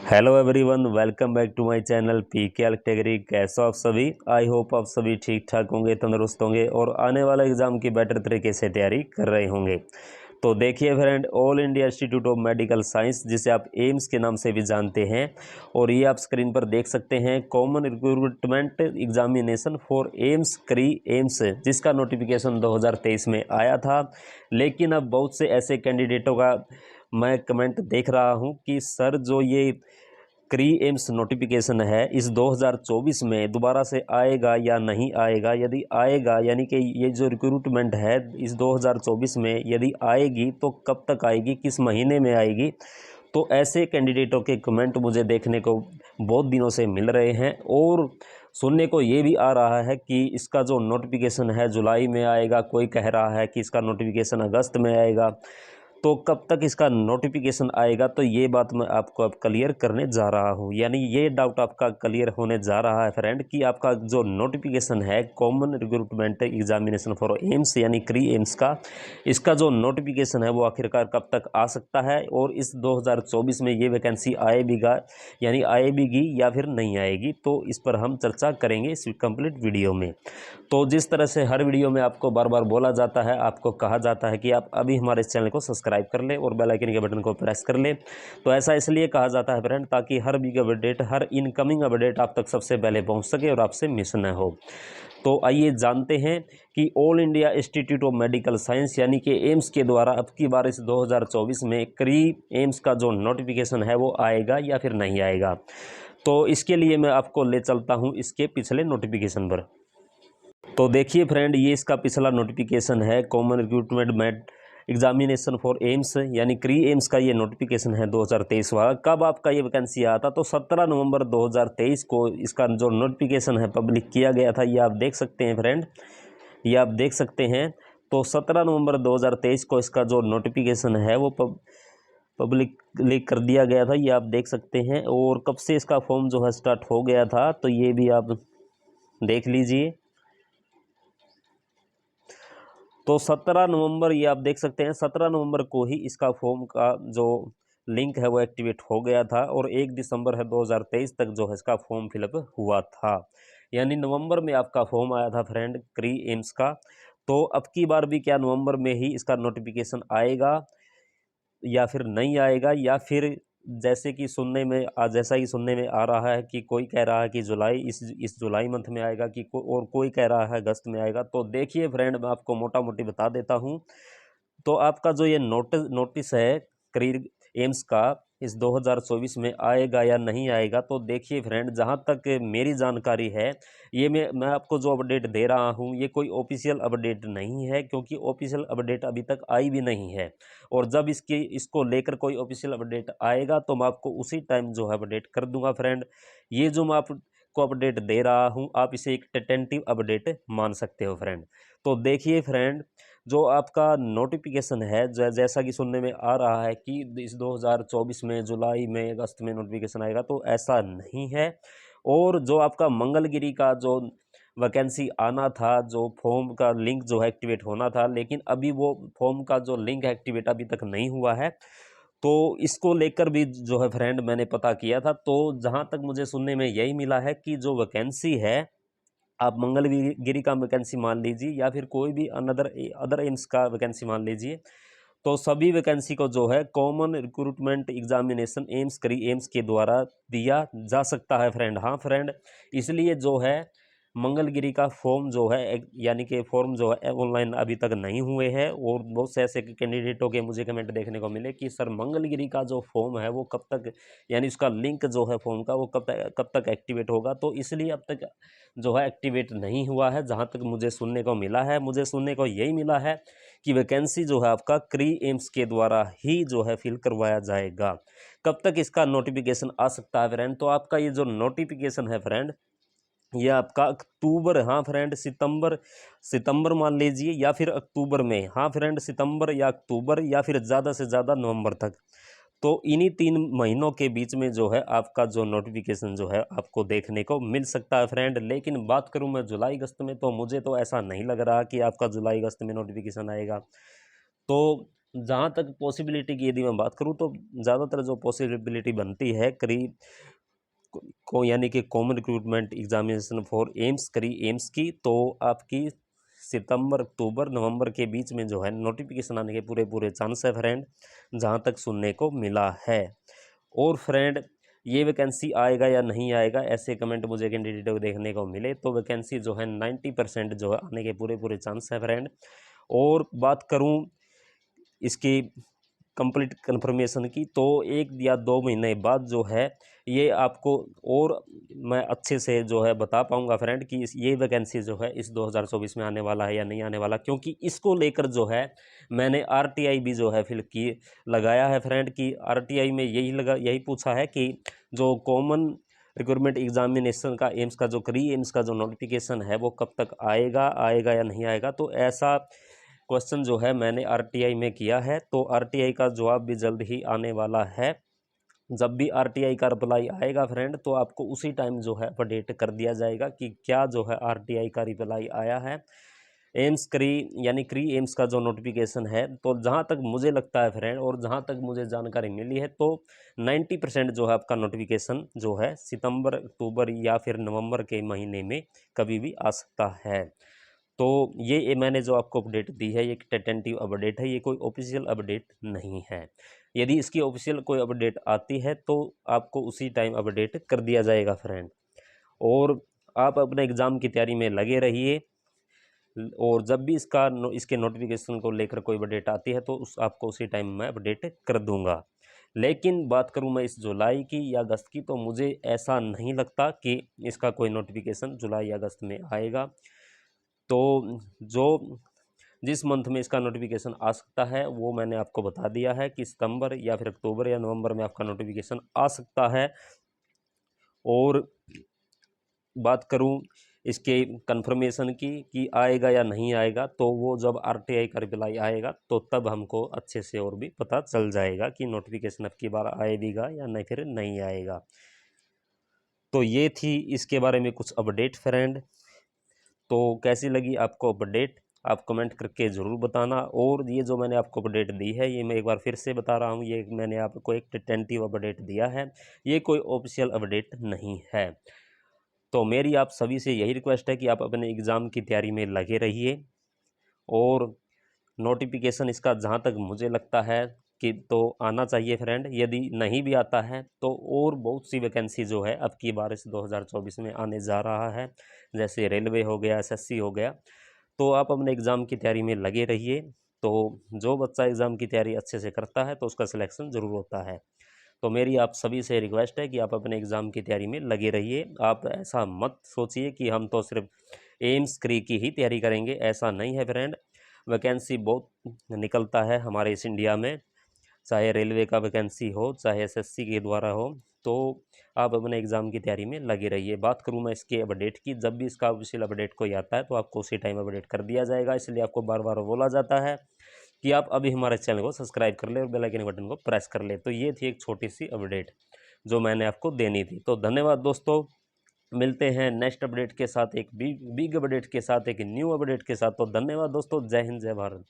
Hello everyone, welcome back to my channel P K category. कैसे हो आप सभी? आई होप आप सभी ठीक ठाक होंगे, तंदुरुस्त होंगे और आने वाला एग्ज़ाम की बेटर तरीके से तैयारी कर रहे होंगे। तो देखिए friend, all India institute of medical science, जिसे आप एम्स के नाम से भी जानते हैं, और ये आप स्क्रीन पर देख सकते हैं common recruitment examination for AIIMS क्री एम्स, जिसका नोटिफिकेशन 2023 में आया था। लेकिन अब बहुत से ऐसे कैंडिडेटों का मैं कमेंट देख रहा हूं कि सर, जो ये क्री एम्स नोटिफिकेशन है इस 2024 में दोबारा से आएगा या नहीं आएगा। यदि आएगा, यानी कि ये जो रिक्रूटमेंट है इस 2024 में यदि आएगी तो कब तक आएगी, किस महीने में आएगी। तो ऐसे कैंडिडेटों के कमेंट मुझे देखने को बहुत दिनों से मिल रहे हैं और सुनने को ये भी आ रहा है कि इसका जो नोटिफिकेशन है जुलाई में आएगा, कोई कह रहा है कि इसका नोटिफिकेशन अगस्त में आएगा। तो कब तक इसका नोटिफिकेशन आएगा, तो ये बात मैं आपको अब क्लियर करने जा रहा हूँ। यानी ये डाउट आपका क्लियर होने जा रहा है फ्रेंड कि आपका जो नोटिफिकेशन है common recruitment examination for AIIMS यानी क्री एम्स का, इसका जो नोटिफिकेशन है वो आखिरकार कब तक आ सकता है और इस 2024 में ये वैकेंसी आएगा यानी आएगी या फिर नहीं आएगी। तो इस पर हम चर्चा करेंगे इस कंप्लीट वीडियो में। तो जिस तरह से हर वीडियो में आपको बार बार बोला जाता है, आपको कहा जाता है कि आप अभी हमारे इस चैनल को सब्सक्राइब कर लें और बेल आइकन के बटन को प्रेस कर लें। तो ऐसा इसलिए कहा जाता है फ्रेंड, ताकि हर वीक अपडेट, हर इनकमिंग अपडेट आप तक सबसे पहले पहुंच सके और आपसे मिस न हो। तो आइए जानते हैं कि all India institute of medical science यानी कि एम्स के द्वारा अब की बार इस 2024 में क्री एम्स का जो नोटिफिकेशन है वो आएगा या फिर नहीं आएगा। तो इसके लिए मैं आपको ले चलता हूँ इसके पिछले नोटिफिकेशन पर। तो देखिए फ्रेंड, ये इसका पिछला नोटिफिकेशन है common recruitment made examination for AIIMS यानी क्री एम्स का ये नोटिफिकेशन है 2023 वाला। कब आपका ये वैकेंसी आया था? तो 17 नवंबर 2023 को इसका जो नोटिफिकेशन है पब्लिक किया गया था। ये आप देख सकते हैं फ्रेंड, ये आप देख सकते हैं। तो 17 नवंबर 2023 को इसका जो नोटिफिकेशन है वो पब्लिकली कर दिया गया था। ये आप देख सकते हैं। और कब से इसका फॉर्म जो है स्टार्ट हो गया था, तो ये भी आप देख लीजिए। तो 17 नवंबर, ये आप देख सकते हैं, 17 नवंबर को ही इसका फॉर्म का जो लिंक है वो एक्टिवेट हो गया था और 1 दिसंबर है 2023 तक जो है इसका फॉर्म फिलअप हुआ था। यानी नवंबर में आपका फॉर्म आया था फ्रेंड क्री एम्स का। तो अब की बार भी क्या नवंबर में ही इसका नोटिफिकेशन आएगा या फिर नहीं आएगा, या फिर जैसे कि सुनने में जैसा ही सुनने में आ रहा है कि कोई कह रहा है कि जुलाई, इस जुलाई मंथ में आएगा, कि और कोई कह रहा है अगस्त में आएगा। तो देखिए फ्रेंड, मैं आपको मोटा मोटी बता देता हूँ। तो आपका जो ये नोटिस है करियर एम्स का इस 2024 में आएगा या नहीं आएगा, तो देखिए फ्रेंड, जहाँ तक मेरी जानकारी है, ये मैं आपको जो अपडेट दे रहा हूँ ये कोई ऑफिशियल अपडेट नहीं है, क्योंकि ऑफिशियल अपडेट अभी तक आई भी नहीं है। और जब इसको लेकर कोई ऑफिशियल अपडेट आएगा तो मैं आपको उसी टाइम जो है अपडेट कर दूंगा फ्रेंड। ये जो मैं आपको अपडेट दे रहा हूँ, आप इसे एक टेंटेटिव अपडेट मान सकते हो फ्रेंड। तो देखिए फ्रेंड, जो आपका नोटिफिकेशन है जैसा कि सुनने में आ रहा है कि इस 2024 में जुलाई में अगस्त में नोटिफिकेशन आएगा, तो ऐसा नहीं है। और जो आपका मंगलगिरी का जो वैकेंसी आना था, जो फॉर्म का लिंक जो है एक्टिवेट होना था, लेकिन अभी वो फॉर्म का जो लिंक एक्टिवेट अभी तक नहीं हुआ है। तो इसको लेकर भी जो है फ्रेंड मैंने पता किया था, तो जहाँ तक मुझे सुनने में यही मिला है कि जो वैकेंसी है, आप मंगलगिरी का वैकेंसी मान लीजिए या फिर कोई भी अदर एम्स का वैकेंसी मान लीजिए, तो सभी वैकेंसी को जो है कॉमन रिक्रूटमेंट एग्जामिनेशन एम्स करी एम्स के द्वारा दिया जा सकता है फ्रेंड। हाँ फ्रेंड, इसलिए जो है मंगलगिरी का फॉर्म जो है यानी कि फॉर्म जो है ऑनलाइन अभी तक नहीं हुए हैं। और बहुत से ऐसे कैंडिडेटों के मुझे कमेंट देखने को मिले कि सर, मंगलगिरी का जो फॉर्म है वो कब तक, यानी उसका लिंक जो है फॉर्म का वो कब तक एक्टिवेट होगा। तो इसलिए अब तक जो है एक्टिवेट नहीं हुआ है। जहाँ तक मुझे सुनने को मिला है, मुझे सुनने को यही मिला है कि वैकेंसी जो है आपका क्री एम्स के द्वारा ही जो है फिल करवाया जाएगा। कब तक इसका नोटिफिकेशन आ सकता है फ्रेंड? तो आपका ये जो नोटिफिकेशन है फ्रेंड, ये आपका अक्टूबर, हाँ फ्रेंड, सितंबर मान लीजिए या फिर अक्टूबर में, हाँ फ्रेंड, सितंबर या अक्टूबर या फिर ज़्यादा से ज़्यादा नवंबर तक। तो इन्हीं 3 महीनों के बीच में जो है आपका जो नोटिफिकेशन जो है आपको देखने को मिल सकता है फ्रेंड। लेकिन बात करूं मैं जुलाई अगस्त में, तो मुझे तो ऐसा नहीं लग रहा कि आपका जुलाई अगस्त में नोटिफिकेशन आएगा। तो जहाँ तक पॉसिबिलिटी की यदि मैं बात करूँ तो ज़्यादातर जो पॉसिबिलिटी बनती है करीब को यानी कि common recruitment examination for AIIMS करी एम्स की, तो आपकी सितंबर अक्टूबर नवंबर के बीच में जो है नोटिफिकेशन आने के पूरे पूरे चांस है फ्रेंड, जहाँ तक सुनने को मिला है। और फ्रेंड ये वैकेंसी आएगा या नहीं आएगा, ऐसे कमेंट मुझे कैंडिडेट को देखने को मिले तो वैकेंसी जो है 90% जो है आने के पूरे पूरे चांस है फ्रेंड। और बात करूं इसकी कंप्लीट कंफर्मेशन की, तो 1 या 2 महीने बाद जो है ये आपको और मैं अच्छे से जो है बता पाऊंगा फ्रेंड कि ये वैकेंसी जो है इस 2024 में आने वाला है या नहीं आने वाला, क्योंकि इसको लेकर जो है मैंने आरटीआई भी जो है फिल की लगाया है फ्रेंड, कि आरटीआई में यही पूछा है कि जो कॉमन रिक्रूटमेंट एग्जामिनेशन का एम्स का जो प्री एम्स का जो नोटिफिकेशन है वो कब तक आएगा आएगा या नहीं आएगा। तो ऐसा क्वेश्चन जो है मैंने आरटीआई में किया है, तो आरटीआई का जवाब भी जल्द ही आने वाला है। जब भी आरटीआई का रिप्लाई आएगा फ्रेंड तो आपको उसी टाइम जो है अपडेट कर दिया जाएगा कि क्या जो है आरटीआई का रिप्लाई आया है। एम्स क्री यानी क्री एम्स का जो नोटिफिकेशन है, तो जहाँ तक मुझे लगता है फ्रेंड और जहाँ तक मुझे जानकारी मिली है तो 90% जो है आपका नोटिफिकेशन जो है सितंबर अक्टूबर या फिर नवंबर के महीने में कभी भी आ सकता है। तो ये मैंने जो आपको अपडेट दी है ये एक टेंटेटिव अपडेट है, ये कोई ऑफिशियल अपडेट नहीं है। यदि इसकी ऑफिशियल कोई अपडेट आती है तो आपको उसी टाइम अपडेट कर दिया जाएगा फ्रेंड। और आप अपने एग्ज़ाम की तैयारी में लगे रहिए, और जब भी इसके नोटिफिकेशन को लेकर कोई अपडेट आती है तो आपको उसी टाइम मैं अपडेट कर दूंगा। लेकिन बात करूं मैं इस जुलाई की या अगस्त की, तो मुझे ऐसा नहीं लगता कि इसका कोई नोटिफिकेशन जुलाई या अगस्त में आएगा। तो जो जिस मंथ में इसका नोटिफिकेशन आ सकता है वो मैंने आपको बता दिया है कि सितंबर या फिर अक्टूबर या नवंबर में आपका नोटिफिकेशन आ सकता है। और बात करूं इसके कंफर्मेशन की कि आएगा या नहीं आएगा, तो वो जब आरटीआई का रिप्लाई आएगा तो तब हमको अच्छे से और भी पता चल जाएगा कि नोटिफिकेशन अब की बार आएगा या नहीं फिर नहीं आएगा। तो ये थी इसके बारे में कुछ अपडेट फ्रेंड। तो कैसी लगी आपको अपडेट आप कमेंट करके ज़रूर बताना। और ये जो मैंने आपको अपडेट दी है ये मैं एक बार फिर से बता रहा हूँ, ये मैंने आपको एक टेंटेटिव अपडेट दिया है, ये कोई ऑफिशियल अपडेट नहीं है। तो मेरी आप सभी से यही रिक्वेस्ट है कि आप अपने एग्ज़ाम की तैयारी में लगे रहिए। और नोटिफिकेशन इसका जहाँ तक मुझे लगता है कि तो आना चाहिए फ्रेंड, यदि नहीं भी आता है तो और बहुत सी वैकेंसी जो है अब की बार इस 2024 में आने जा रहा है, जैसे रेलवे हो गया, एसएससी हो गया। तो आप अपने एग्ज़ाम की तैयारी में लगे रहिए। तो जो बच्चा एग्ज़ाम की तैयारी अच्छे से करता है तो उसका सिलेक्शन ज़रूर होता है। तो मेरी आप सभी से रिक्वेस्ट है कि आप अपने एग्ज़ाम की तैयारी में लगे रहिए। आप ऐसा मत सोचिए कि हम तो सिर्फ एम्स क्री की ही तैयारी करेंगे, ऐसा नहीं है फ्रेंड। वैकेंसी बहुत निकलता है हमारे इस इंडिया में, चाहे रेलवे का वैकेंसी हो चाहे एसएससी के द्वारा हो। तो आप अपने एग्ज़ाम की तैयारी में लगे रहिए। बात करूं मैं इसके अपडेट की, जब भी इसका ऑफिशियल अपडेट कोई आता है तो आपको उसी टाइम अपडेट कर दिया जाएगा। इसलिए आपको बार बार बोला जाता है कि आप अभी हमारे चैनल को सब्सक्राइब कर ले और बेल आइकन बटन को प्रेस कर ले। तो ये थी एक छोटी सी अपडेट जो मैंने आपको देनी थी। तो धन्यवाद दोस्तों, मिलते हैं नेक्स्ट अपडेट के साथ, एक बिग अपडेट के साथ, एक न्यू अपडेट के साथ। तो धन्यवाद दोस्तों, जय हिंद जय भारत।